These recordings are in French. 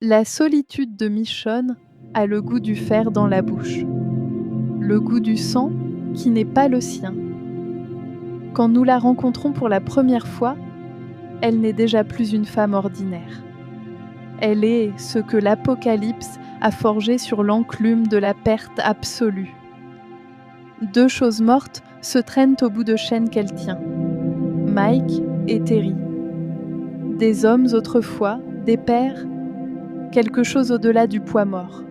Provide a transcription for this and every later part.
La solitude de Michonne a le goût du fer dans la bouche, le goût du sang qui n'est pas le sien. Quand nous la rencontrons pour la première fois, elle n'est déjà plus une femme ordinaire. Elle est ce que l'Apocalypse a forgé sur l'enclume de la perte absolue. Deux choses mortes se traînent au bout de chaîne qu'elle tient. Mike et Terry. Des hommes autrefois, des pères, quelque chose au-delà du poids mort.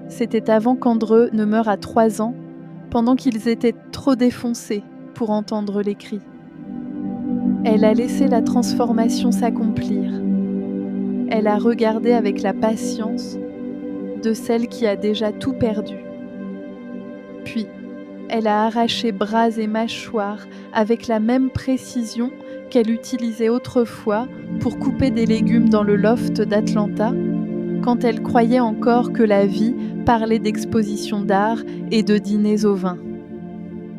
C'était avant qu'Andreu ne meure à 3 ans, pendant qu'ils étaient trop défoncés pour entendre les cris. Elle a laissé la transformation s'accomplir. Elle a regardé avec la patience de celle qui a déjà tout perdu. Puis, elle a arraché bras et mâchoires avec la même précision qu'elle utilisait autrefois pour couper des légumes dans le loft d'Atlanta, quand elle croyait encore que la vie parlait d'expositions d'art et de dîners au vin.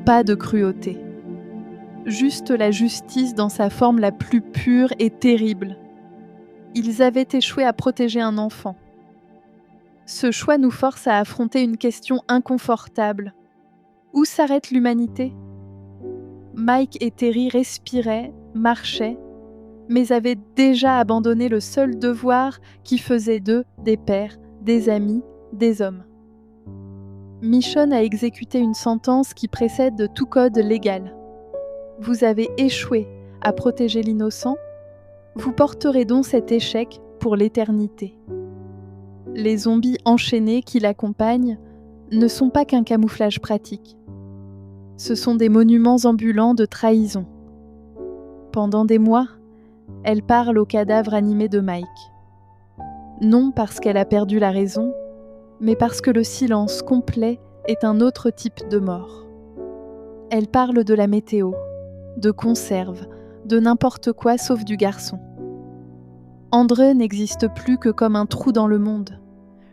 Pas de cruauté. Juste la justice dans sa forme la plus pure et terrible. Ils avaient échoué à protéger un enfant. Ce choix nous force à affronter une question inconfortable. Où s'arrête l'humanité ? Mike et Terry respiraient, marchaient, mais avaient déjà abandonné le seul devoir qui faisait d'eux des pères, des amis, des hommes. Michonne a exécuté une sentence qui précède tout code légal. Vous avez échoué à protéger l'innocent, vous porterez donc cet échec pour l'éternité. Les zombies enchaînés qui l'accompagnent ne sont pas qu'un camouflage pratique. Ce sont des monuments ambulants de trahison. Pendant des mois, elle parle au cadavre animé de Mike. Non parce qu'elle a perdu la raison, mais parce que le silence complet est un autre type de mort. Elle parle de la météo, de conserve, de n'importe quoi sauf du garçon. Andreu n'existe plus que comme un trou dans le monde,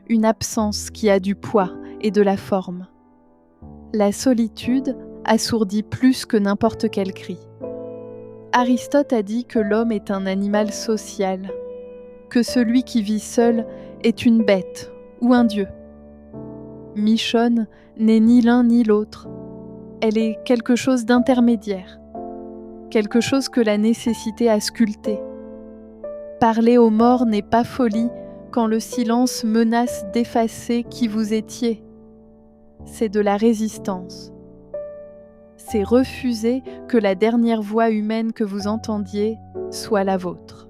une absence qui a du poids et de la forme. La solitude assourdit plus que n'importe quel cri. Aristote a dit que l'homme est un animal social, que celui qui vit seul est une bête ou un dieu. Michonne n'est ni l'un ni l'autre. Elle est quelque chose d'intermédiaire, quelque chose que la nécessité a sculpté. Parler aux morts n'est pas folie quand le silence menace d'effacer qui vous étiez. C'est de la résistance. C'est refuser que la dernière voix humaine que vous entendiez soit la vôtre.